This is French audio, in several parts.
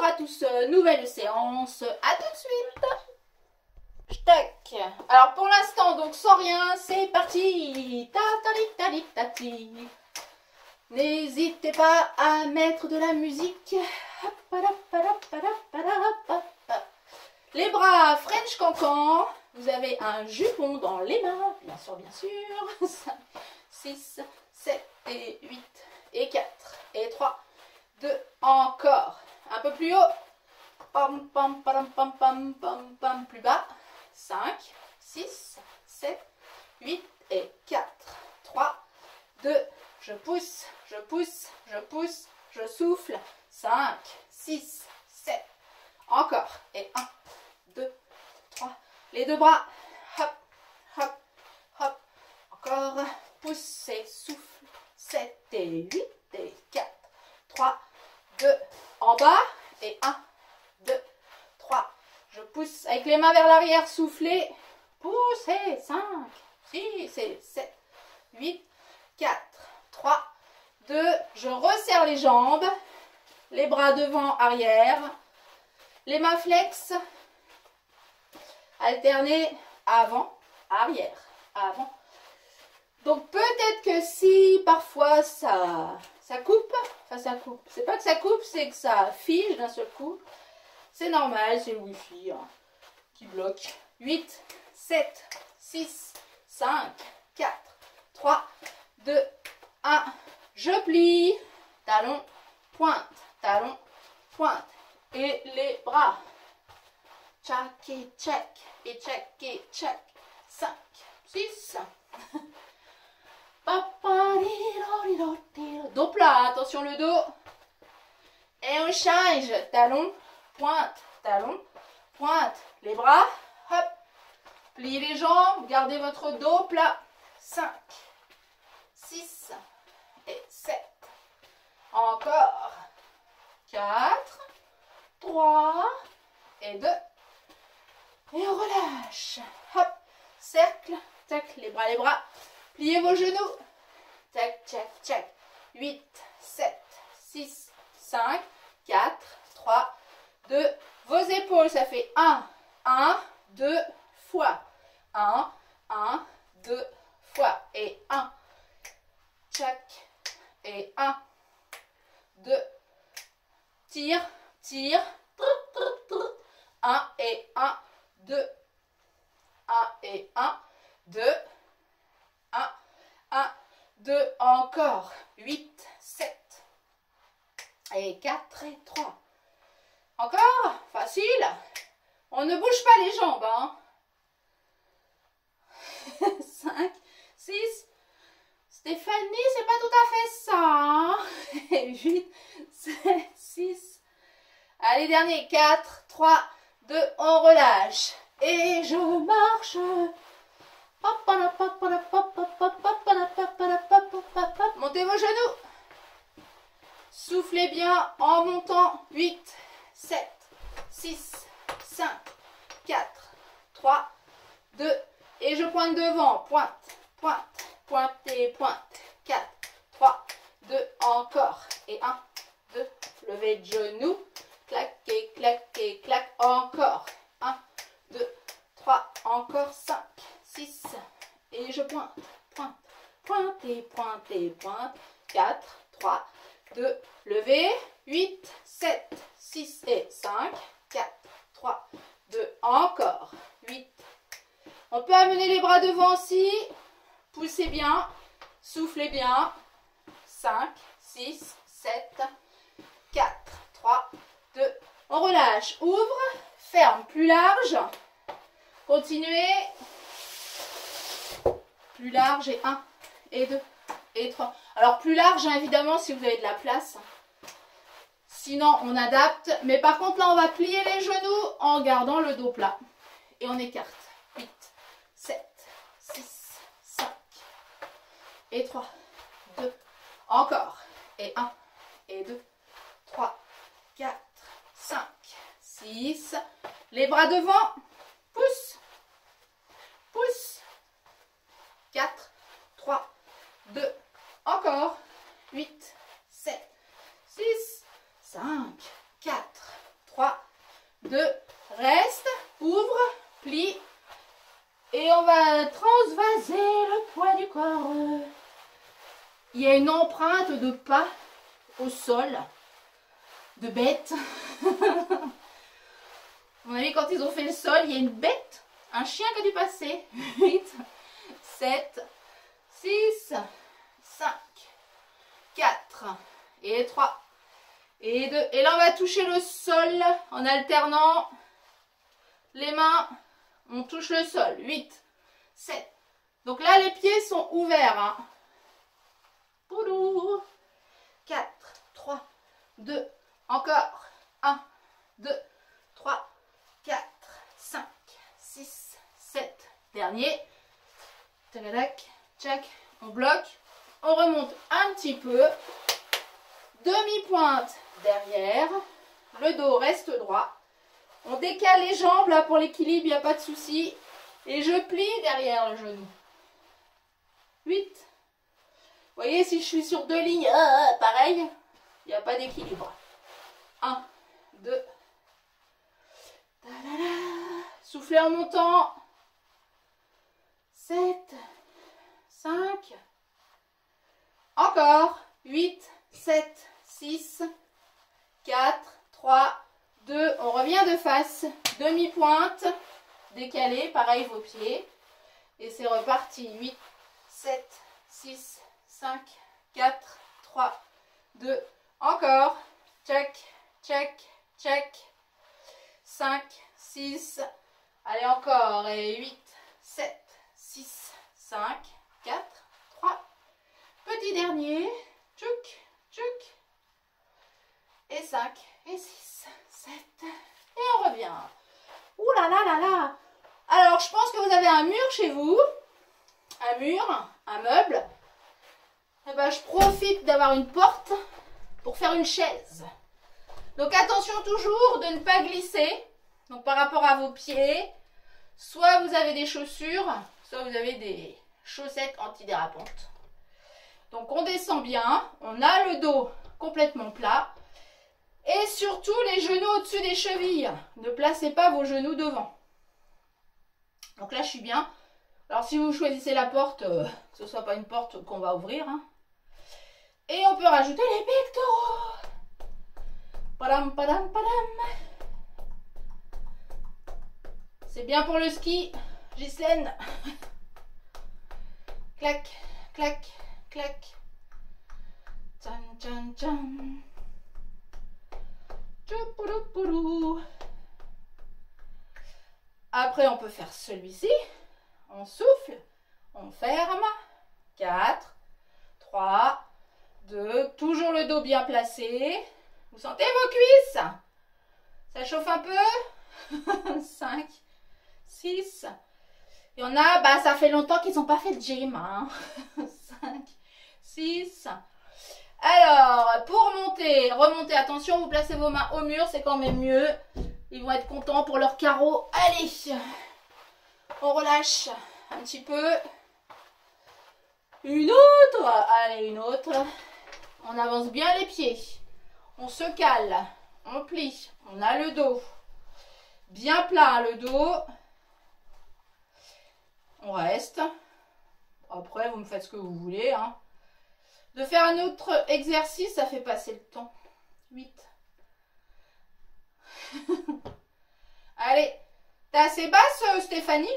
Bonjour à tous, nouvelle séance, à tout de suite. Tac. Alors pour l'instant, donc sans rien, c'est parti. Ta-ta-li-ta-li-ta-ti. N'hésitez pas à mettre de la musique. Les bras French cancan. Vous avez un jupon dans les mains, bien sûr, bien sûr. 5, 6, 7 et 8 et 4 et 3, 2, encore. Un peu plus haut. Pam, pam, pam, pam, pam, pam, pam, plus bas. 5, 6, 7, 8 et 4, 3, 2, je pousse, je pousse, je pousse, je souffle. 5, 6, 7, encore. Et 1, 2, 3, les deux bras. Hop, hop, hop. Encore. Pousse et souffle. 7 et 8 et 4, 3, 2, en bas. Et 1, 2, 3. Je pousse avec les mains vers l'arrière, soufflez. Poussez. 5, 6 et 7, 8, 4, 3, 2. Je resserre les jambes. Les bras devant, arrière. Les mains flex. Alternez avant, arrière, avant. Donc peut-être que si parfois ça coupe, enfin ça coupe, c'est pas que ça coupe, c'est que ça fige d'un seul coup. C'est normal, c'est le wifi hein, qui bloque. 8, 7, 6, 5, 4, 3, 2, 1. Je plie, talon, pointe, et les bras. Tchac et tchac, et tchac et tchac. 5, 6. Dos plat, attention le dos. Et on change. Talon, pointe. Les bras, hop. Pliez les jambes, gardez votre dos plat. 5, 6 et 7. Encore. 4, 3 et 2. Et on relâche. Hop. Cercle. Tac. Les bras. Pliez vos genoux. Tac, tac, tac. 8, 7, 6, 5, 4, 3, 2. Vos épaules, ça fait 1, 2 fois. 1, 2 fois. Et 1. Tac. Et 1, 2. Tire. 1 et 1, 2. 1 et 1, 2. 1, 2, encore. 8, 7 et 4 et 3. Encore. Facile. On ne bouge pas les jambes. Hein. 5, 6. Stéphanie, c'est pas tout à fait ça. Hein. Et 8, 7, 6. Allez, dernier. 4, 3, 2. On relâche. Et je marche. Montez vos genoux. Soufflez bien en montant. 8, 7, 6, 5, 4, 3, 2. Et je pointe devant. Pointez. 4, 3, 2. Encore. Et 1, 2. Levez de genoux. Claquez, clac. Encore. 1, 2, 3. Encore. 5, 6. Et je pointe. Pointez. 4, 3, 2. Levez. 8, 7, 6 et 5. 4, 3, 2. Encore. 8. On peut amener les bras devant aussi. Poussez bien. Soufflez bien. 5, 6, 7, 4, 3, 2. On relâche. Ouvre. Ferme. Plus large. Continuez. Plus large et 1 et 2 et 3. Alors plus large hein, évidemment si vous avez de la place. Sinon on adapte. Mais par contre là on va plier les genoux en gardant le dos plat. Et on écarte. 8, 7, 6, 5 et 3, 2. Encore. Et 1 et 2, 3, 4, 5, 6. Les bras devant. Pousse. 4, 3, 2, encore. 8, 7, 6, 5, 4, Et on va transvaser le poids du corps. Il y a une empreinte de pas au sol, de bête. À mon avis, quand ils ont fait le sol, il y a une bête, un chien qui a dû passer. 8, 7, 6, 5, 4 et 3 et 2. Et là, on va toucher le sol en alternant les mains. On touche le sol. 8, 7. Donc là, les pieds sont ouverts. Hein. 4, 3, 2. Encore. 1, 2, 3, 4, 5, 6, 7. Dernier. Tac, tac. On bloque. On remonte un petit peu. Demi-pointe derrière. Le dos reste droit. On décale les jambes là pour l'équilibre, il n'y a pas de souci. Et je plie derrière le genou. 8. Vous voyez, si je suis sur 2 lignes, pareil, il n'y a pas d'équilibre. 1, 2. Soufflez en montant. 7, 5. Encore. 8, 7, 6, 4, 3, 2. On revient de face. Demi-pointe. Décalé. Pareil vos pieds. Et c'est reparti. 8, 7, 6, 5, 4, 3, 2. Encore. Check, check, check. 5, 6. Allez encore. Et 8, 7, 6, 5, 4, 3. Petit dernier. Tchouk, tchouk. Et 5, et 6, 7. Et on revient. Ouh là là là là. Alors, je pense que vous avez un mur chez vous. Un mur, un meuble. Et ben, je profite d'avoir une porte pour faire une chaise. Donc, attention toujours de ne pas glisser. Donc, par rapport à vos pieds, soit vous avez des chaussures, soit vous avez des chaussettes antidérapantes. Donc, on descend bien. On a le dos complètement plat. Et surtout, les genoux au-dessus des chevilles. Ne placez pas vos genoux devant. Donc là, je suis bien. Alors, si vous choisissez la porte, que ce ne soit pas une porte qu'on va ouvrir. Hein. Et on peut rajouter les pectoraux. Padam, padam, padam. C'est bien pour le ski, Ghislaine. Clac, clac, clac. Tchan, tchan, tchan. Après, on peut faire celui-ci. On souffle, on ferme. 4, 3, 2. Toujours le dos bien placé. Vous sentez vos cuisses? Ça chauffe un peu? 5, 6. Il y en a, bah, ça fait longtemps qu'ils n'ont pas fait de gym. Hein. 5, 6. Alors, pour monter, remonter, attention, vous placez vos mains au mur, c'est quand même mieux. Ils vont être contents pour leur carreau. Allez, on relâche un petit peu. Une autre. Allez, une autre. On avance bien les pieds. On se cale. On plie. On a le dos. Bien plat, le dos. On reste. Après, vous me faites ce que vous voulez, hein. De faire un autre exercice, ça fait passer le temps. 8. Allez. T'es assez basse, Stéphanie,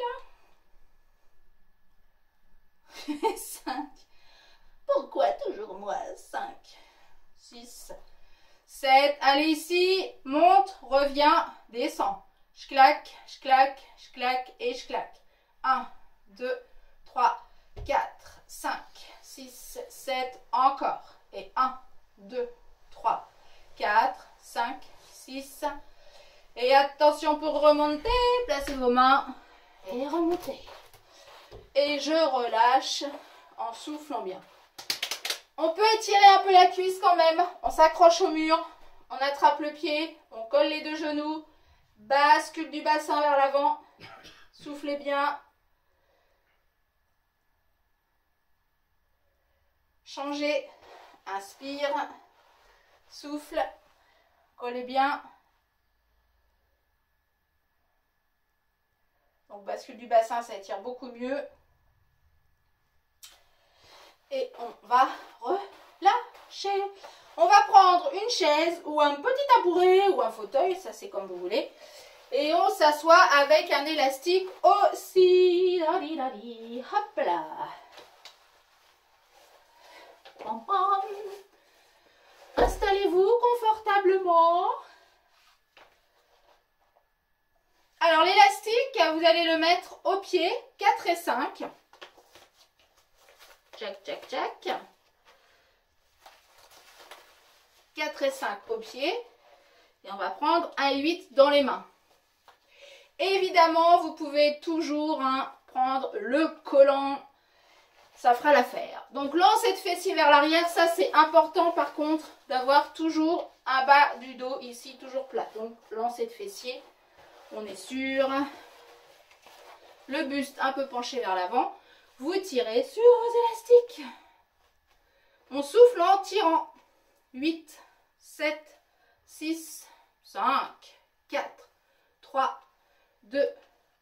là? 5. Pourquoi toujours moi? 5. 6. 7. Allez, ici. Monte, reviens, descends. Je claque, je claque, je claque et je claque. 1, 2, 3, 4, 5. 6, 7, encore. Et 1, 2, 3, 4, 5, 6. Et attention pour remonter. Placez vos mains et remontez. Et je relâche en soufflant bien. On peut étirer un peu la cuisse quand même. On s'accroche au mur. On attrape le pied. On colle les deux genoux. Bascule du bassin vers l'avant. Soufflez bien. Changez, inspire, souffle, collez bien. Donc bascule du bassin, ça étire beaucoup mieux. Et on va relâcher. On va prendre une chaise ou un petit tabouret ou un fauteuil, ça c'est comme vous voulez. Et on s'assoit avec un élastique aussi. Hop là. Pam, pam. Installez-vous confortablement. Alors l'élastique, vous allez le mettre au pied, 4 et 5. Tchac, tchac, tchac. 4 et 5 au pied. Et on va prendre un 8 dans les mains. Évidemment, vous pouvez toujours prendre le collant. Ça fera l'affaire. Donc lancer de fessier vers l'arrière, ça c'est important par contre d'avoir toujours un bas du dos ici, toujours plat. Donc lancer de fessier, on est sûr. Le buste un peu penché vers l'avant. Vous tirez sur vos élastiques. On souffle en tirant. 8, 7, 6, 5, 4, 3, 2,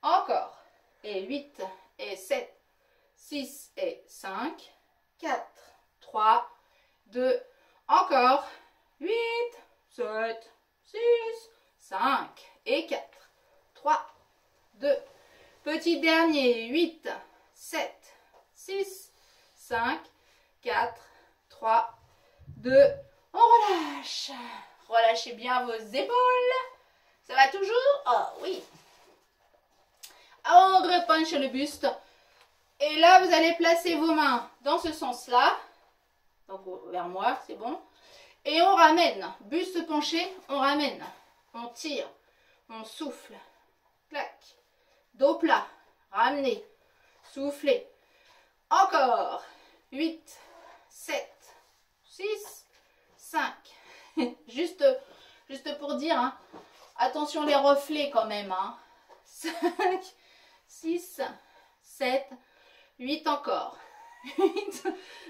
encore. Et 8 et 7. 6 et 5, 4, 3, 2, encore, 8, 7, 6, 5 et 4, 3, 2, petit dernier, 8, 7, 6, 5, 4, 3, 2, on relâche. Relâchez bien vos épaules. Ça va toujours? Oh oui. On repenche le buste. Et là, vous allez placer vos mains dans ce sens-là. Donc, vers moi, c'est bon. Et on ramène. Buste penché, on ramène. On tire. On souffle. Clac. Dos plat. Ramenez. Soufflez. Encore. 8, 7, 6, 5. Juste pour dire, attention les reflets quand même. 5, 6, 7, 8 encore. 8,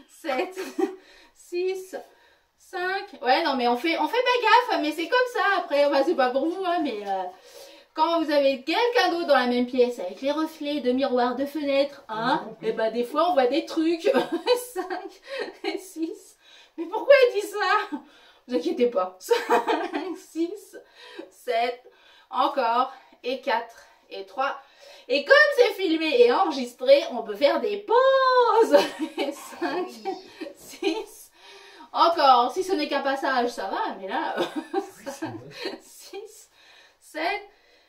7, 6, 5. Ouais, non, mais on fait pas gaffe, mais c'est comme ça. Après, bah, c'est pas pour vous, mais quand vous avez quelqu'un d'autre dans la même pièce, avec les reflets de miroirs, de fenêtres, et bah, des fois, on voit des trucs. 5 et 6. Mais pourquoi il dit ça? Vous inquiétez pas. 5, 6, 7, encore, et 4, et 3. Et comme c'est filmé et enregistré, on peut faire des pauses. 5, 6, encore. Si ce n'est qu'un passage, ça va, mais là, 5, 6, 7,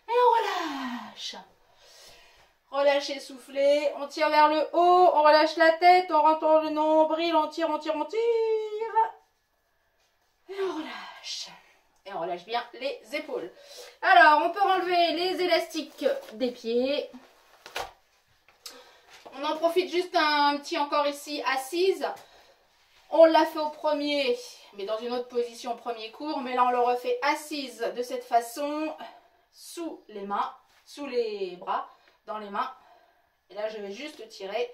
et on relâche. Relâchez, soufflez. On tire vers le haut, on relâche la tête, on rentre le nombril, on tire, on tire, on tire. Et on relâche. Et on relâche bien les épaules. Alors, on peut enlever les élastiques des pieds. On en profite juste un petit encore ici, assise. On l'a fait au premier, mais dans une autre position au premier cours. Mais là, on le refait assise de cette façon, sous les mains, sous les bras, dans les mains. Et là, je vais juste tirer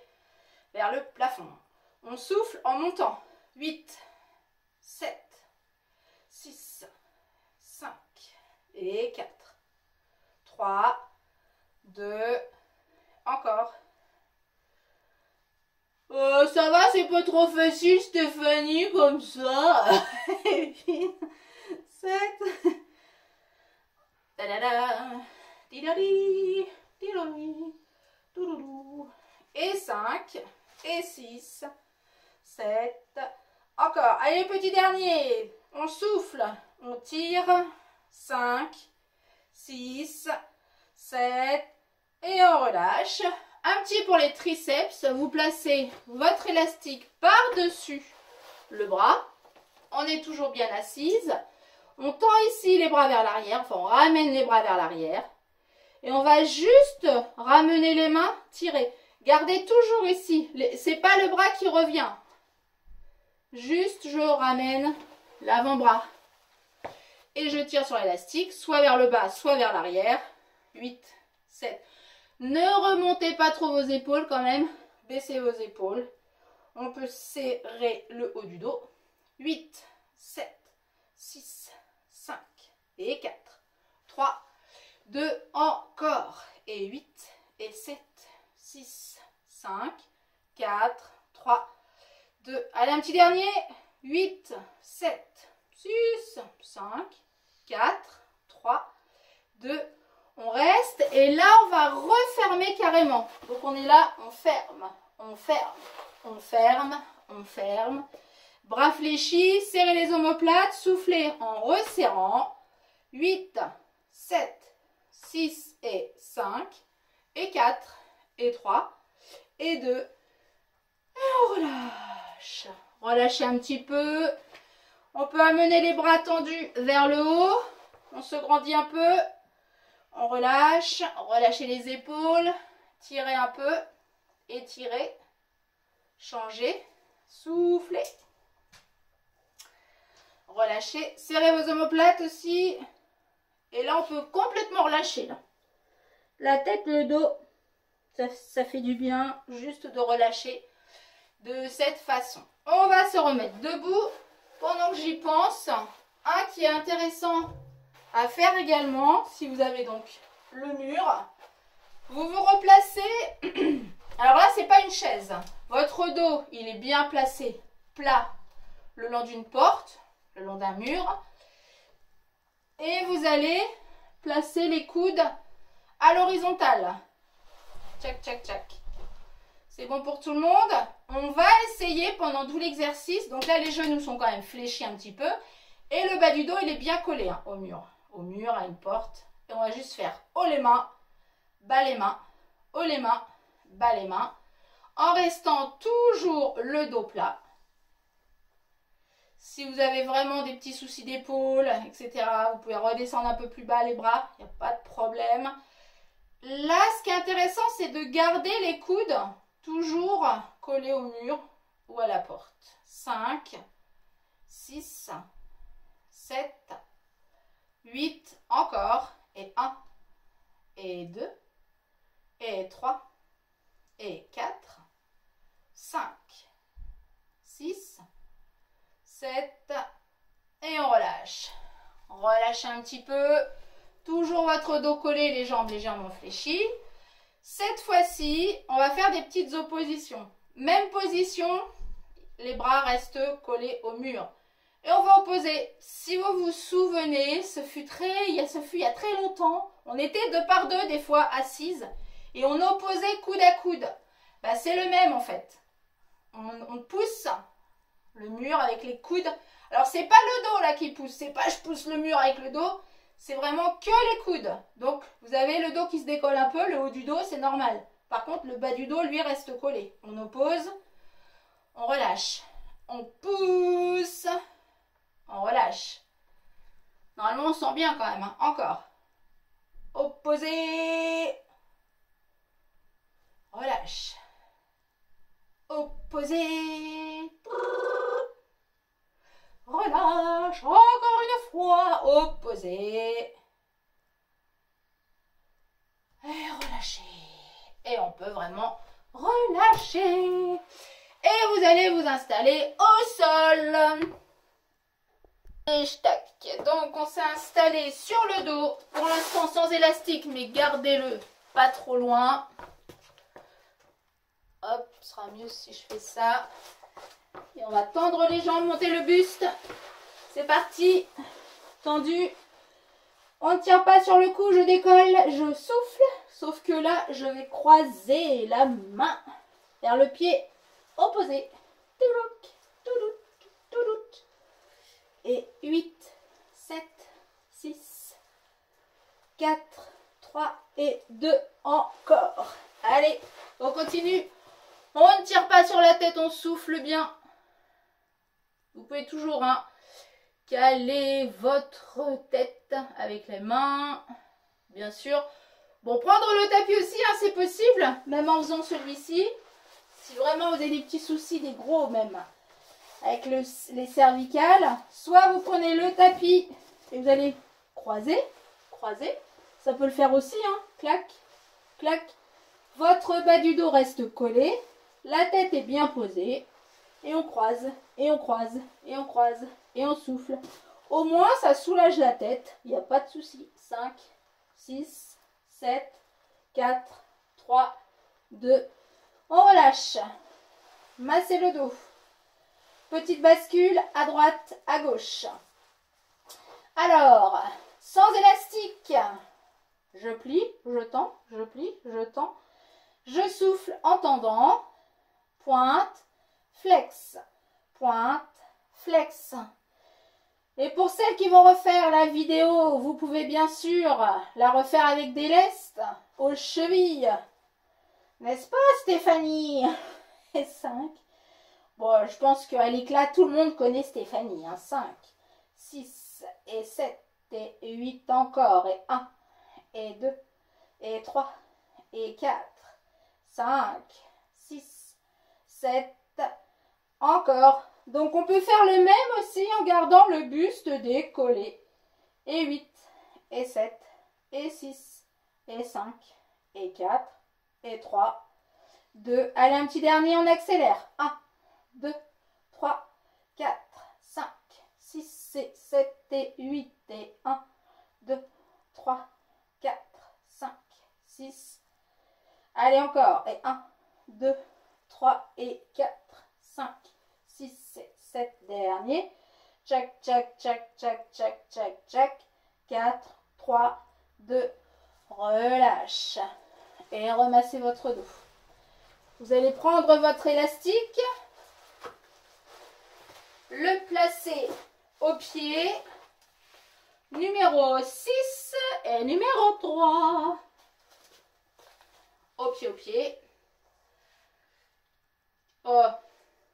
vers le plafond. On souffle en montant. 8, 7, 6, 5 et 4, 3, 2, encore. Oh, ça va, c'est pas trop facile, Stéphanie, comme ça. 8, 7, et 5, et 6, 7, encore. Allez, petit dernier. On souffle, on tire. 5, 6, 7, et on relâche. Un petit pour les triceps, vous placez votre élastique par-dessus le bras. On est toujours bien assise. On tend ici les bras vers l'arrière, enfin on ramène les bras vers l'arrière. Et on va juste ramener les mains, tirer. Gardez toujours ici, c'est pas le bras qui revient. Juste je ramène l'avant-bras. Et je tire sur l'élastique, soit vers le bas, soit vers l'arrière. 8, 7. Ne remontez pas trop vos épaules quand même. Baissez vos épaules. On peut serrer le haut du dos. 8, 7, 6, 5 et 4. 3, 2, encore. Et 8 et 7, 6, 5, 4, 3, 2. Allez, un petit dernier. 8, 7, 6, 5, 4, 3, 2. On reste et là, on va refermer carrément. Donc, on est là, on ferme, on ferme, on ferme, on ferme. Bras fléchis, serrez les omoplates, soufflez en resserrant. 8, 7, 6 et 5, et 4, et 3, et 2. Et on relâche. Relâchez un petit peu. On peut amener les bras tendus vers le haut. On se grandit un peu. On relâche. Relâchez les épaules. Tirez un peu. Étirez. Changez. Soufflez. Relâchez. Serrez vos omoplates aussi. Et là, on peut complètement relâcher. Là. La tête, le dos, ça fait du bien juste de relâcher de cette façon. On va se remettre debout. Pendant que j'y pense, un qui est intéressant à faire également, si vous avez donc le mur, vous vous replacez. Alors là, c'est pas une chaise. Votre dos, il est bien placé, plat, le long d'une porte, le long d'un mur. Et vous allez placer les coudes à l'horizontale. Tchac, tchac, tchac. C'est bon pour tout le monde. On va essayer pendant tout l'exercice. Donc là, les genoux sont quand même fléchis un petit peu. Et le bas du dos, il est bien collé hein, au mur. Au mur, à une porte. Et on va juste faire haut les mains, bas les mains, haut les mains, bas les mains. En restant toujours le dos plat. Si vous avez vraiment des petits soucis d'épaule, etc., vous pouvez redescendre un peu plus bas les bras, il n'y a pas de problème. Là, ce qui est intéressant, c'est de garder les coudes toujours collés au mur ou à la porte. 5, 6, 7, 8, encore, et 1, et 2, et 3, et 4, 5, 6, 7, et on relâche. Relâchez un petit peu. Toujours votre dos collé, les jambes légèrement fléchies. Cette fois-ci, on va faire des petites oppositions. Même position, les bras restent collés au mur. Et on va opposer. Si vous vous souvenez, ce fut il y a très longtemps. On était deux par deux, des fois assises. Et on opposait coude à coude. Bah, c'est le même en fait. On pousse le mur avec les coudes. Alors, c'est pas le dos là qui pousse. C'est pas je pousse le mur avec le dos. C'est vraiment que les coudes. Donc, vous avez le dos qui se décolle un peu. Le haut du dos, c'est normal. Par contre, le bas du dos, lui, reste collé. On oppose. On relâche. On pousse. On relâche. Normalement, on sent bien quand même. Hein. Encore. Opposé. Relâche. Opposé. Relâche. Encore une fois. Opposé. Et relâcher. Et on peut vraiment relâcher. Et vous allez vous installer au sol. Et tac. Donc on s'est installé sur le dos. Pour l'instant sans élastique, mais gardez-le pas trop loin. Hop, ce sera mieux si je fais ça. Et on va tendre les jambes, monter le buste. C'est parti. Tendu. On ne tient pas sur le cou, je décolle, je souffle. Sauf que là, je vais croiser la main vers le pied opposé. Toulouk, toulouk, toulouk. Et 8, 7, 6, 4, 3 et 2 encore. Allez, on continue. On ne tire pas sur la tête, on souffle bien. Vous pouvez toujours caler votre tête avec les mains, bien sûr. Bon, prendre le tapis aussi, c'est possible, même en faisant celui-ci. Si vraiment vous avez des petits soucis, des gros même, avec les cervicales, soit vous prenez le tapis et vous allez croiser. Ça peut le faire aussi, clac, clac. Votre bas du dos reste collé, la tête est bien posée. Et on croise, et on croise, et on croise, et on souffle. Au moins, ça soulage la tête. Il n'y a pas de souci. 5, 6, 7, 4, 3, 2, on relâche. Massez le dos. Petite bascule à droite, à gauche. Alors, sans élastique, je plie, je tends, je plie, je tends. Je souffle en tendant. Pointe, flex, pointe, flex. Et pour celles qui vont refaire la vidéo, vous pouvez bien sûr la refaire avec des lestes aux chevilles. N'est-ce pas, Stéphanie? Et 5. Bon, je pense qu'à l'éclat, tout le monde connaît Stéphanie. 5, 6 et 7 et 8 encore. Et 1 et 2 et 3 et 4, 5, 6, 7, encore. Donc on peut faire le même aussi en gardant le buste décollé. Et 8, et 7, et 6, et 5, et 4, et 3, 2. Allez, un petit dernier, on accélère. 1, 2, 3, 4, 5, 6, et 7, et 8, et 1, 2, 3, 4, 5, 6. Allez, encore. Et 1, 2, 3, et 4, 5, 6, et 7. Dernier. Tchac, tchac, tchac, tchac, tchac, tchac, tchac. 4, 3, 2. Relâche. Et remassez votre dos. Vous allez prendre votre élastique. Le placer au pied. Numéro 6 et numéro 3. Au pied. Oh,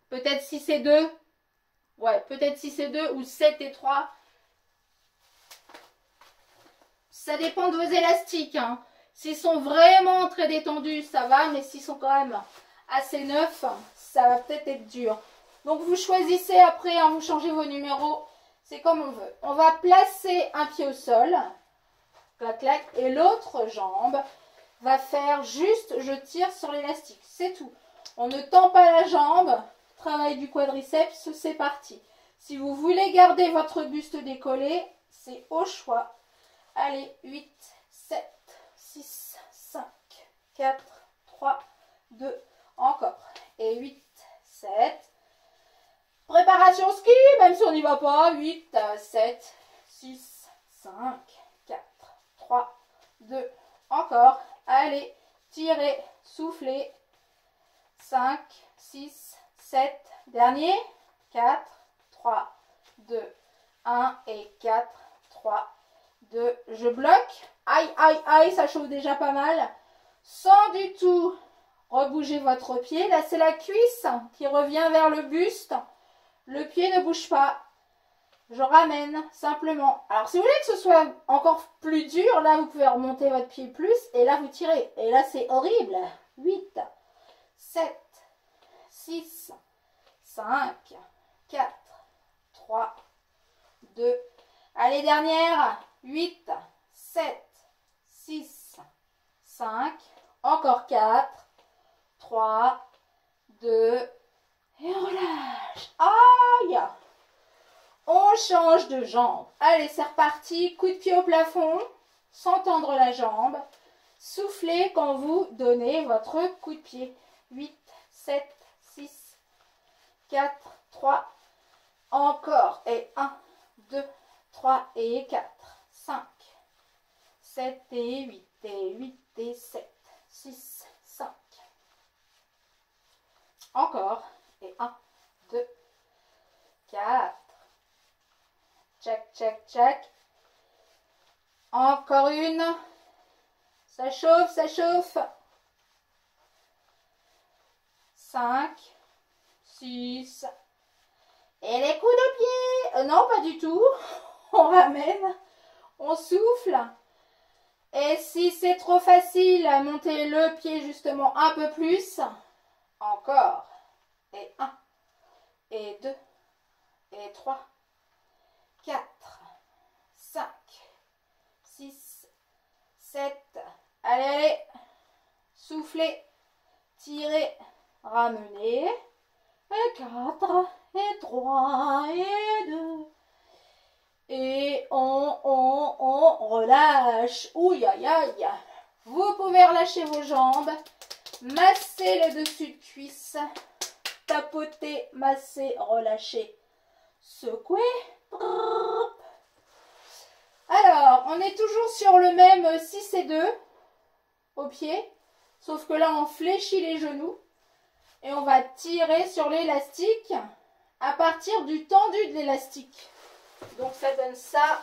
peut-être 6 et 2. Ouais, peut-être 6 et 2 ou 7 et 3. Ça dépend de vos élastiques. Hein. S'ils sont vraiment très détendus, ça va. Mais s'ils sont quand même assez neufs, ça va peut-être être dur. Donc vous choisissez après, hein, vous changez vos numéros. C'est comme on veut. On va placer un pied au sol. Clac, clac. Et l'autre jambe va faire juste, je tire sur l'élastique. C'est tout. On ne tend pas la jambe. Travail du quadriceps, c'est parti. Si vous voulez garder votre buste décollé, c'est au choix. Allez, 8, 7, 6, 5, 4, 3, 2, encore. Et 8, 7. Préparation ski, même si on n'y va pas. 8, 7, 6, 5, 4, 3, 2, encore. Allez, tirez, soufflez. 5, 6, 7. Dernier. 4, 3, 2, 1 et 4, 3, 2. Je bloque. Aïe, aïe, aïe, ça chauffe déjà pas mal. Sans du tout rebouger votre pied. Là, c'est la cuisse qui revient vers le buste. Le pied ne bouge pas. Je ramène simplement. Alors, si vous voulez que ce soit encore plus dur, là, vous pouvez remonter votre pied plus. Et là, vous tirez. Et là, c'est horrible. 8, 7, 6, 5, 4, 3, 2. Allez, dernière. 8, 7, 6, 5. Encore 4, 3, 2. Et on relâche. Aïe! On change de jambe. Allez, c'est reparti. Coup de pied au plafond, sans tendre la jambe. Soufflez quand vous donnez votre coup de pied. 8, 7, 6, 4, 3. Encore. Et 1, 2, 3 et 4, 5, 7 et 8, et 8 et 7, 6, 5. Encore. Et 1, 2, 4. Tchac, tchac, tchac. Encore une. Ça chauffe, ça chauffe. 5, 6. Et les coups de pied. Non, pas du tout. On ramène. On souffle. Et si c'est trop facile, montez le pied justement un peu plus. Encore. Et 1, et 2, et 3, 4, 5, 6, 7. Allez, allez. Soufflez, tirez, ramenez. Et 4, et 3, et 2. Et on relâche. Ouh, aïe, aïe. Vous pouvez relâcher vos jambes, masser le dessus de cuisse, tapoter, masser, relâcher, secouer. Alors, on est toujours sur le même 6 et 2 au pied, sauf que là, on fléchit les genoux et on va tirer sur l'élastique à partir du tendu de l'élastique. Donc, ça donne ça.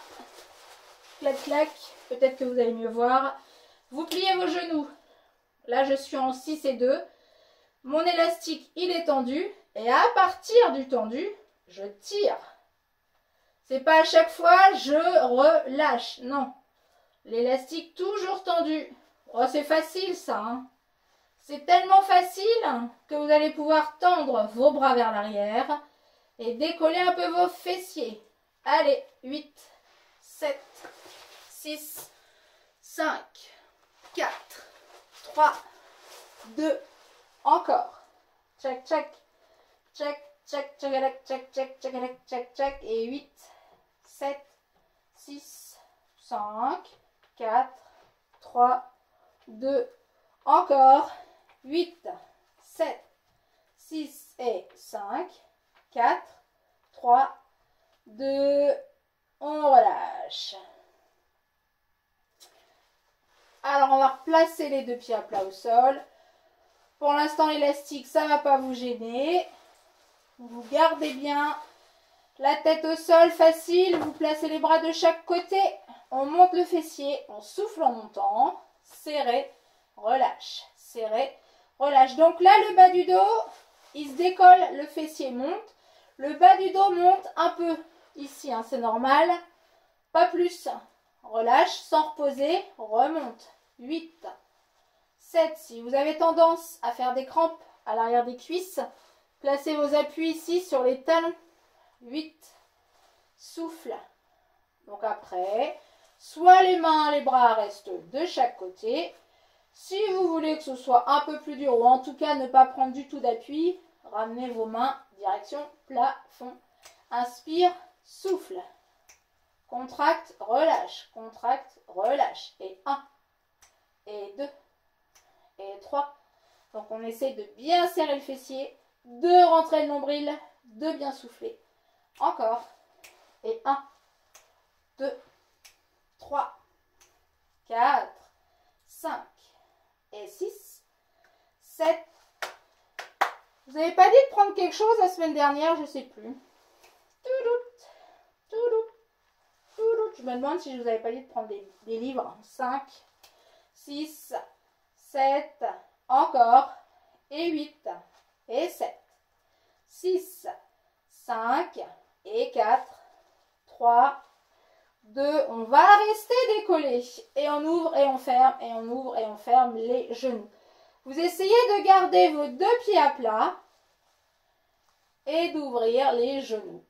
Clac, clac. Peut-être que vous allez mieux voir. Vous pliez vos genoux. Là, je suis en 6 et 2. Mon élastique, il est tendu. Et à partir du tendu, je tire. C'est pas à chaque fois, je relâche. Non. L'élastique toujours tendu. Oh, c'est facile, ça. Hein. C'est tellement facile que vous allez pouvoir tendre vos bras vers l'arrière et décoller un peu vos fessiers. Allez, 8, 7, 6, 5, 4, 3, 2, encore. Tchac, tchac, tchac, tchac, tchac, tchac, tchac, tchac, tchac, tchac, et 8, 7, 6, 5, 4, 3, 2, encore. 8, 7, 6 et 5, 4, 3, 2, on relâche. Alors, on va replacer les deux pieds à plat au sol. Pour l'instant, l'élastique, ça ne va pas vous gêner. Vous gardez bien la tête au sol, facile. Vous placez les bras de chaque côté. On monte le fessier, on souffle en montant. Serré, relâche. Serré, relâche. Donc là, le bas du dos, il se décolle, le fessier monte. Le bas du dos monte un peu ici, hein, c'est normal. Pas plus. Relâche, sans reposer, remonte. 8, 7. Si vous avez tendance à faire des crampes à l'arrière des cuisses, placez vos appuis ici sur les talons. 8. Souffle. Donc après, soit les mains, les bras restent de chaque côté. Si vous voulez que ce soit un peu plus dur, ou en tout cas ne pas prendre du tout d'appui, ramenez vos mains direction plafond. Inspire, souffle. Contracte, relâche. Contracte, relâche. Et 1, et 2, et 3. Donc on essaie de bien serrer le fessier, de rentrer le nombril, de bien souffler. Encore. Et 1, 2, 3, 4, 5 et 6, 7. Vous n'avez pas dit de prendre quelque chose la semaine dernière, je ne sais plus. Je me demande si je vous avais pas dit de prendre des livres. 5, 6, 7, encore, et 8, et 7, 6, 5, et 4, 3, 2, on va rester décollé. Et on ouvre et on ferme, et on ouvre et on ferme les genoux. Vous essayez de garder vos deux pieds à plat et d'ouvrir les genoux.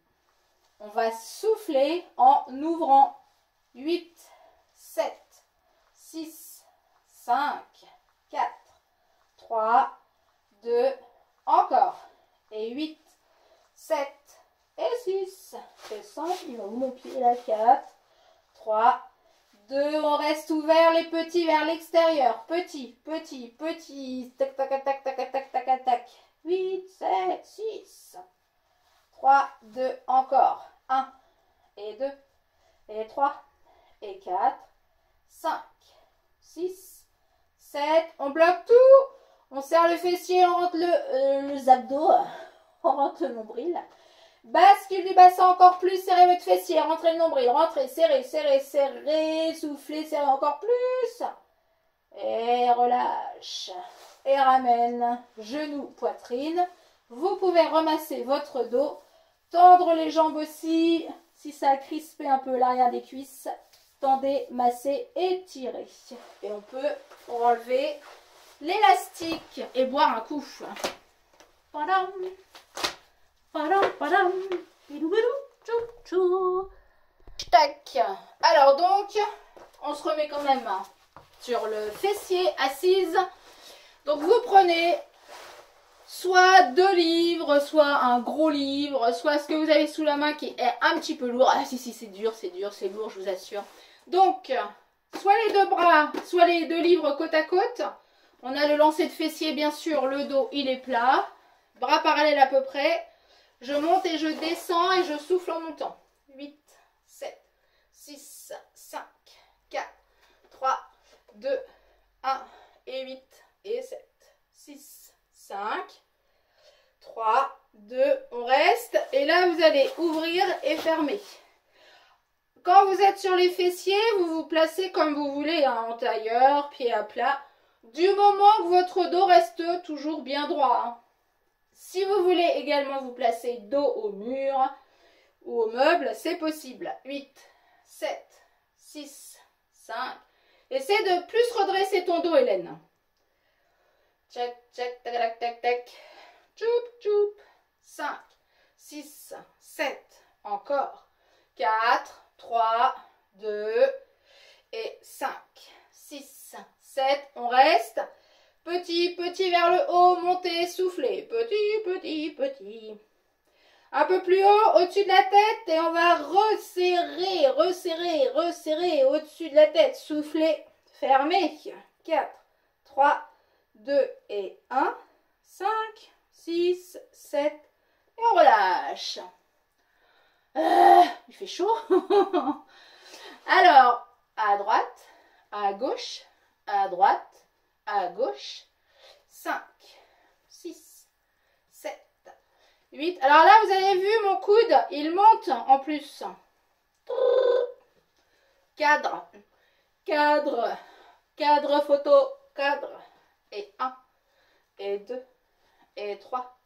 On va souffler en ouvrant. 8, 7, 6, 5, 4, 3, 2, encore. Et 8, 7, et 6, et 5, il va où mon pied là, 4, 3, 2, on reste ouvert les petits vers l'extérieur. Petit, petit, petit, tac, tac, tac, tac, tac, tac, tac, tac. 8, 7, 6, 3, 2, encore. 1, et 2, et 3, et 4, 5, 6, 7, on bloque tout. On serre le fessier, on rentre les abdos, on rentre le nombril. Bascule du bassin encore plus, serrez votre fessier, rentrez le nombril, rentrez, serrez, serrez, serrez, soufflez, serrez encore plus. Et relâche. Et ramène, genoux, poitrine. Vous pouvez remasser votre dos, tendre les jambes aussi, si ça a crispé un peu l'arrière des cuisses. Tendez, massez et tirez. Et on peut enlever l'élastique et boire un coup. Padam. Padam, padam. Bidou, bidou, tchou, tchou. Tac. Alors donc, on se remet quand même sur le fessier assise. Donc vous prenez soit 2 livres, soit un gros livre, soit ce que vous avez sous la main qui est un petit peu lourd. Ah si, c'est dur, c'est lourd, je vous assure. Donc, soit les deux bras, soit les deux livres côte à côte. On a le lancer de fessier, bien sûr, le dos, il est plat. Bras parallèles à peu près. Je monte et je descends et je souffle en montant. 8, 7, 6, 5, 4, 3, 2, 1 et 8 et 7, 6, 5, 3, 2, on reste. Et là, vous allez ouvrir et fermer. Quand vous êtes sur les fessiers, vous vous placez comme vous voulez, hein, en tailleur, pied à plat. Du moment que votre dos reste toujours bien droit. Hein. Si vous voulez également vous placer dos au mur ou au meuble, c'est possible. 8, 7, 6, 5. Essaie de plus redresser ton dos, Hélène. Tchac, tchac, tac, tac, tac, tac. Tchoup, tchoup. 5, 6, 7. Encore. 4, 3, 2 et 5, 6, 7. On reste. Petit, petit vers le haut, montez, soufflez. Petit, petit, petit. Un peu plus haut, au-dessus de la tête. Et on va resserrer, resserrer, resserrer au-dessus de la tête. Soufflez, fermez. 4, 3, 2 et 1. 5, 6, 7. Et on relâche. Il fait chaud. Alors, à droite, à gauche, à droite, à gauche. 5, 6, 7, 8. Alors là, vous avez vu mon coude, il monte en plus. Cadre, cadre, cadre photo, cadre. Et 1, et 2, et 3,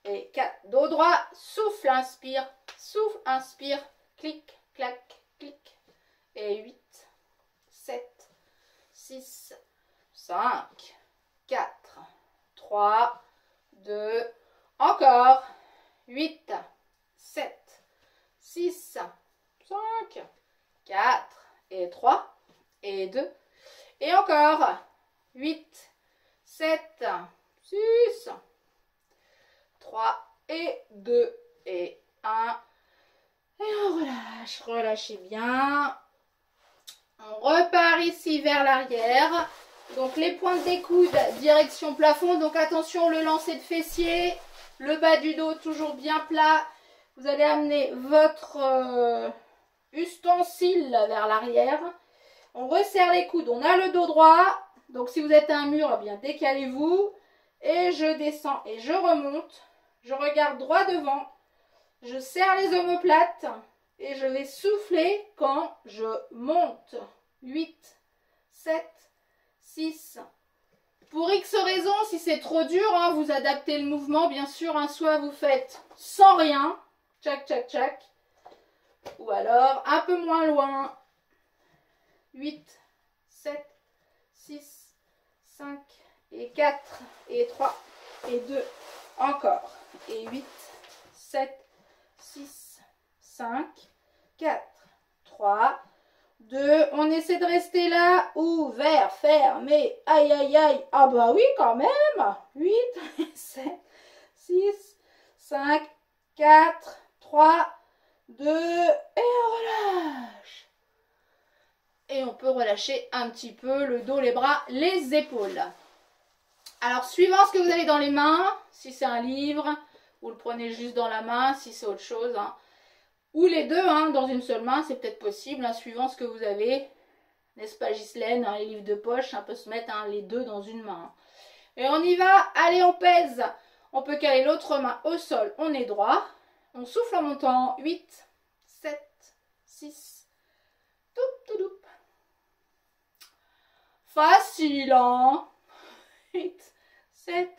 et 4. Dos droit, souffle, inspire, souffle, inspire. Clic, clac, clic. Et 8, 7, 6, 5, 4, 3, 2, encore. 8, 7, 6, 5, 4, et 3, et 2, et encore. 8, 7, 6, 3, et 2, et 1. Et on relâche, relâchez bien. On repart ici vers l'arrière. Donc les pointes des coudes, direction plafond. Donc attention, le lancer de fessier. Le bas du dos toujours bien plat. Vous allez amener votre ustensile vers l'arrière. On resserre les coudes. On a le dos droit. Donc si vous êtes à un mur, eh bien décalez-vous. Et je descends et je remonte. Je regarde droit devant. Je serre les omoplates. Et je vais souffler quand je monte. 8, 7, 6. Pour X raison, si c'est trop dur, hein, vous adaptez le mouvement, bien sûr. Hein, soit vous faites sans rien. Tchac, tchac, tchac. Ou alors un peu moins loin. 8, 7, 6, 5, et 4, et 3, et 2. Encore. Et 8, 7, 6, 5, 4, 3, 2. On essaie de rester là. Ouvert, fermé. Aïe, aïe, aïe. Ah bah oui, quand même. 8, 7, 6, 5, 4, 3, 2. Et on relâche. Et on peut relâcher un petit peu le dos, les bras, les épaules. Alors, suivant ce que vous avez dans les mains, si c'est un livre, vous le prenez juste dans la main, si c'est autre chose, hein. Ou les deux, hein, dans une seule main, c'est peut-être possible, hein, suivant ce que vous avez. N'est-ce pas, Ghislaine, hein, les livres de poche, on peut se mettre hein, les deux dans une main. Et on y va, allez, on pèse. On peut caler l'autre main au sol, on est droit. On souffle en montant. 8, 7, 6, toup, toup, toup. Facile, hein. 8, 7,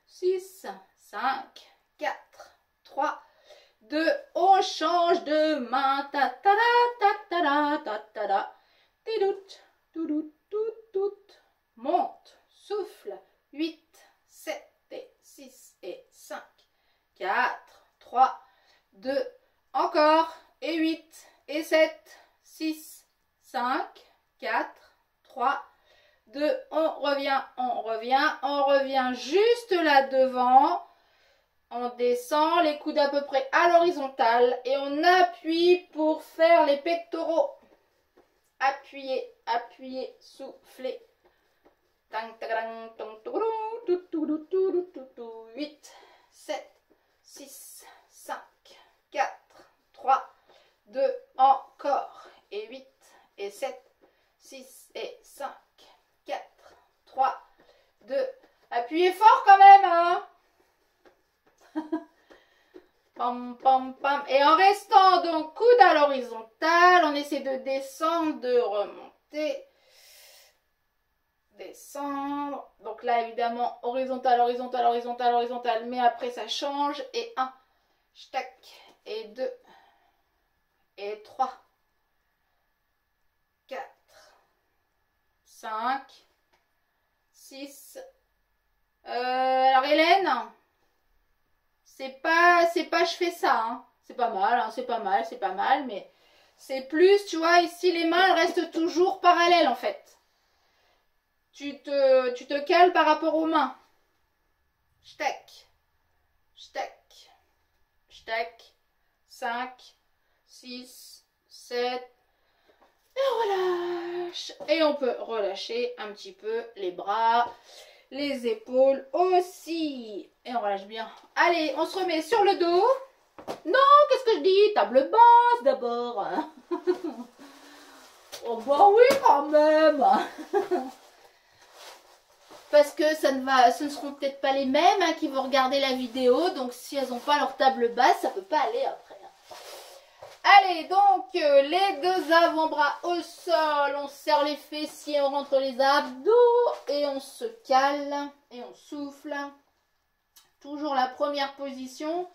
6, 5, 4, 3, 2, on change de main. Ta ta ta ta ta ta ta ta. Tidout, toudout, tout, tout. Monte, souffle. 8, 7, et 6, et 5, 4, 3, 2, encore. Et 8, et 7, 6, 5, 4, 3, 2, on revient, on revient, on revient juste là devant. On descend, les coudes à peu près à l'horizontale et on appuie pour faire les pectoraux. Appuyez, appuyez, soufflez. 8, 7, 6, 5, 4, 3, 2, encore. Et 8, et 7, 6, et 5, 4, 3, 2. Appuyez fort quand même, hein. Pam, pam, pam. Et en restant donc coude à l'horizontale, on essaie de descendre, de remonter. Descendre. Donc là, évidemment, horizontal, horizontal, horizontal, horizontal. Mais après, ça change. Et 1, tac. Et 2. Et 3. 4. 5. 6. Alors, Hélène, c'est pas je fais ça. Hein. C'est pas mal, hein, c'est pas mal, c'est pas mal. Mais c'est plus, tu vois, ici, les mains, elles restent toujours parallèles, en fait. Tu te cales par rapport aux mains. Tac. Tac. Tac. 5, 6, 7. Et on relâche. Et on peut relâcher un petit peu les bras, les épaules aussi. Et on relâche bien. Allez, on se remet sur le dos. Non, qu'est-ce que je dis? Table basse d'abord. Oh bah oui, quand même. Parce que ce ne seront peut-être pas les mêmes hein, qui vont regarder la vidéo. Donc si elles n'ont pas leur table basse, ça ne peut pas aller après. Allez, donc les deux avant-bras au sol. On serre les fessiers, on rentre les abdos. Et on se cale. Et on souffle. Toujours la première position.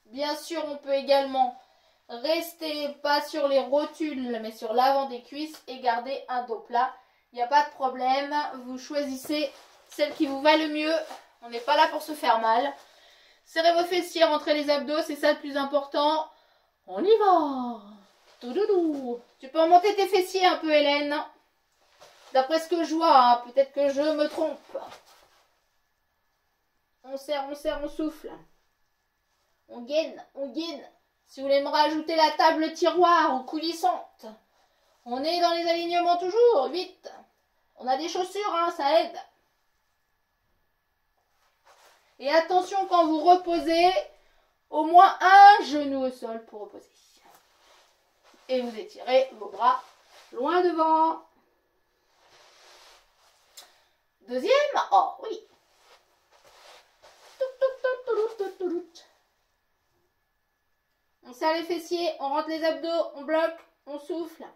Bien sûr, on peut également rester pas sur les rotules, mais sur l'avant des cuisses. Et garder un dos plat. Il n'y a pas de problème. Vous choisissez celle qui vous va le mieux. On n'est pas là pour se faire mal. Serrez vos fessiers, rentrez les abdos, c'est ça le plus important. On y va. Toudoudou. Tu peux remonter tes fessiers un peu, Hélène. D'après ce que je vois, hein, peut-être que je me trompe. On serre, on souffle. On gaine, on gaine. Si vous voulez me rajouter la table tiroir en coulissante. On est dans les alignements toujours. 8. On a des chaussures, hein, ça aide. Et attention quand vous reposez, au moins un genou au sol pour reposer. Et vous étirez vos bras loin devant. Deuxième, oh oui. On serre les fessiers, on rentre les abdos, on bloque, on souffle.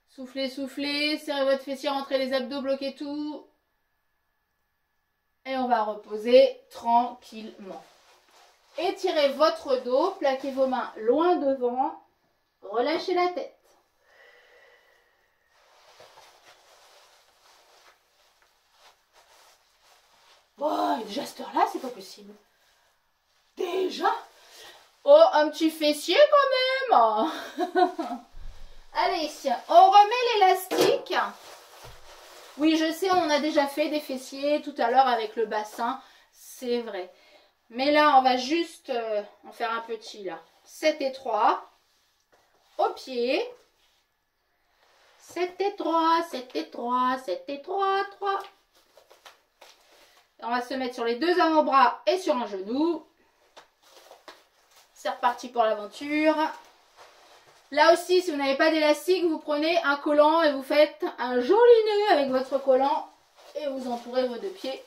Soufflez, soufflez, serrez votre fessier, rentrez les abdos, bloquez tout. Et on va reposer tranquillement. Étirez votre dos, plaquez vos mains loin devant, relâchez la tête. Oh, déjà cette heure-là, c'est pas possible. Déjà? Oh, un petit fessier quand même. Allez, on remet l'élastique. Oui, je sais, on en a déjà fait des fessiers tout à l'heure avec le bassin. C'est vrai. Mais là, on va juste en faire un petit là. 7 et 3. Au pied. 7 et 3, 7 et 3, 7 et 3, 3. On va se mettre sur les deux avant-bras et sur un genou. C'est reparti pour l'aventure. Là aussi, si vous n'avez pas d'élastique, vous prenez un collant et vous faites un joli nœud avec votre collant et vous entourez vos deux pieds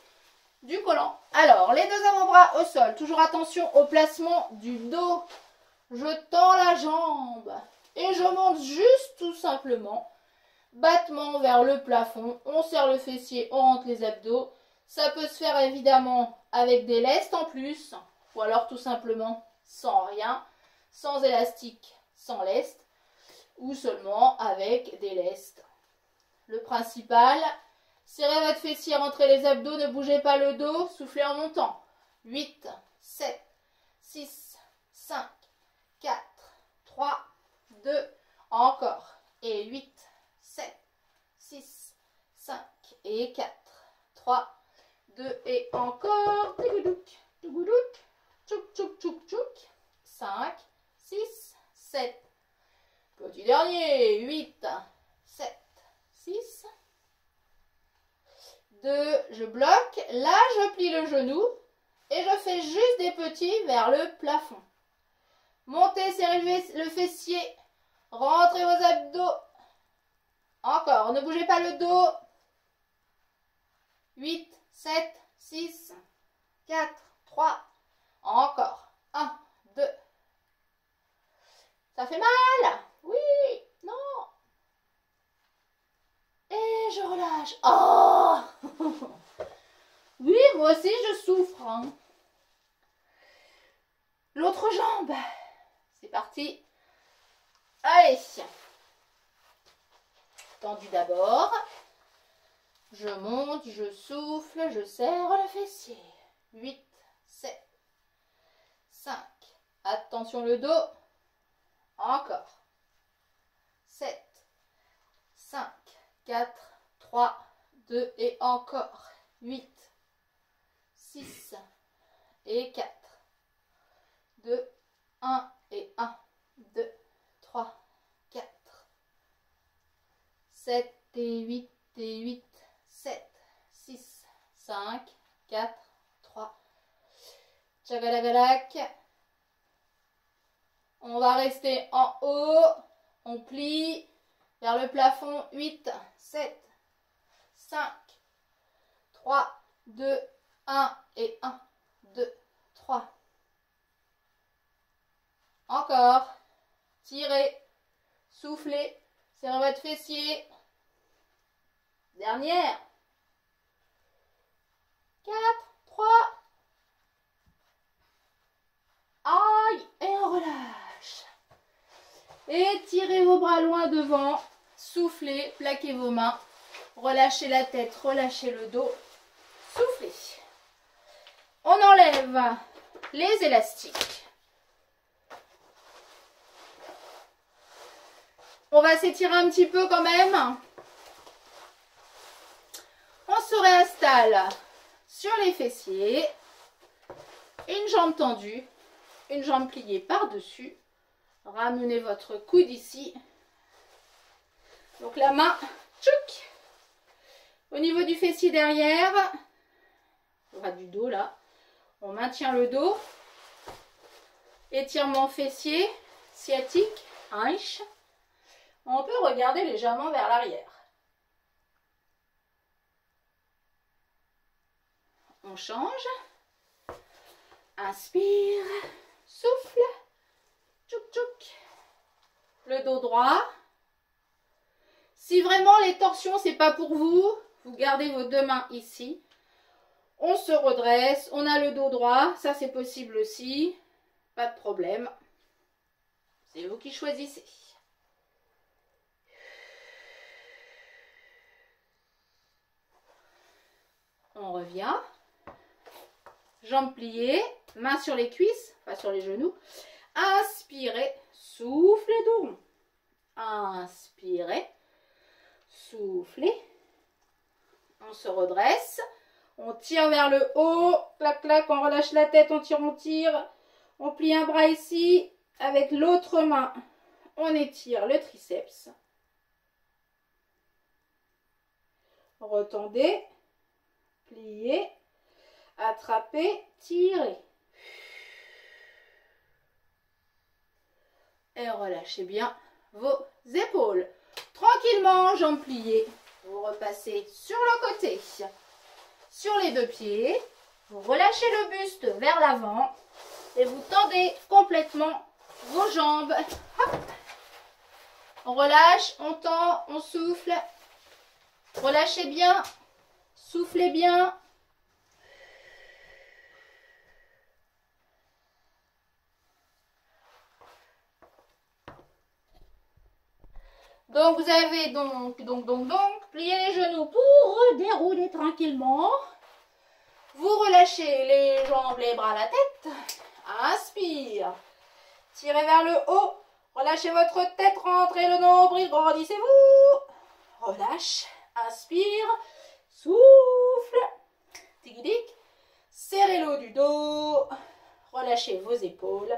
du collant. Alors, les deux avant-bras au sol. Toujours attention au placement du dos. Je tends la jambe et je monte juste tout simplement. Battement vers le plafond. On serre le fessier, on rentre les abdos. Ça peut se faire évidemment avec des lestes en plus ou alors tout simplement sans rien, sans élastique, sans lest ou seulement avec des lestes. Le principal, serrez votre fessier, rentrez les abdos, ne bougez pas le dos, soufflez en montant. 8, 7, 6, 5, 4, 3, 2, encore. Et 8, 7, 6, 5 et 4, 3, 2 et encore. Tougoudouc, tougoudouc. Petit dernier. 8, 7, 6. 2, je bloque. Là, je plie le genou et je fais juste des petits vers le plafond. Montez, serrez le fessier. Rentrez vos abdos. Encore, ne bougez pas le dos. 8, 7, 6, 4, 3. Encore. 1, 2. Ça fait mal? Oui, non. Et je relâche. Oh! Oui, moi aussi je souffre. Hein. L'autre jambe. C'est parti. Allez. Tendu d'abord. Je monte, je souffle, je serre le fessier. 8, 7, 5. Attention le dos. Encore. 7, 5, 4, 3, 2 et encore. 8, 6 et 4. 2, 1 et 1, 2, 3, 4. 7 et 8 et 8, 7, 6, 5, 4, 3. Tchagalagalak. On va rester en haut. On plie vers le plafond. 8, 7, 5, 3, 2, 1 et 1, 2, 3. Encore. Tirez. Soufflez. Serrez votre fessier. Dernière. 4, 3. Aïe. Et on relâche. Et tirez vos bras loin devant. Soufflez. Plaquez vos mains. Relâchez la tête. Relâchez le dos. Soufflez. On enlève les élastiques. On va s'étirer un petit peu quand même. On se réinstalle sur les fessiers. Une jambe tendue, une jambe pliée par-dessus. Ramenez votre coude ici. Donc la main, tchouk, au niveau du fessier derrière, du dos là. On maintient le dos. Étirement fessier, sciatique, hanche. On peut regarder légèrement vers l'arrière. On change. Inspire. Souffle. Tchouk tchouk. Le dos droit. Si vraiment les torsions, c'est pas pour vous, vous gardez vos deux mains ici. On se redresse. On a le dos droit. Ça, c'est possible aussi. Pas de problème. C'est vous qui choisissez. On revient. Jambes pliées, mains sur les cuisses, pas sur les genoux. Inspirez, soufflez dos rond. Inspirez, soufflez. On se redresse. On tire vers le haut. Clac, clac, on relâche la tête, on tire, on tire. On plie un bras ici. Avec l'autre main, on étire le triceps. Retendez. Pliez, attrapez, tirez. Et relâchez bien vos épaules. Tranquillement, jambes pliées. Vous repassez sur le côté. Sur les deux pieds. Vous relâchez le buste vers l'avant. Et vous tendez complètement vos jambes. Hop. On relâche, on tend, on souffle. Relâchez bien. Soufflez bien. Donc vous avez donc plié les genoux pour dérouler tranquillement. Vous relâchez les jambes, les bras, la tête. Inspire. Tirez vers le haut. Relâchez votre tête, rentrez le nombril, grandissez-vous. Relâche. Inspire. Souffle. Tic-tic. Serrez le haut du dos. Relâchez vos épaules.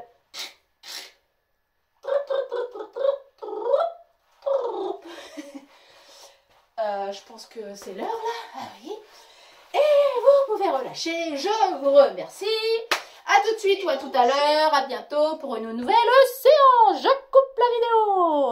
je pense que c'est l'heure là. Ah oui. Et vous pouvez relâcher. Je vous remercie. À tout de suite ou à tout à l'heure. À bientôt pour une nouvelle séance. Je coupe la vidéo.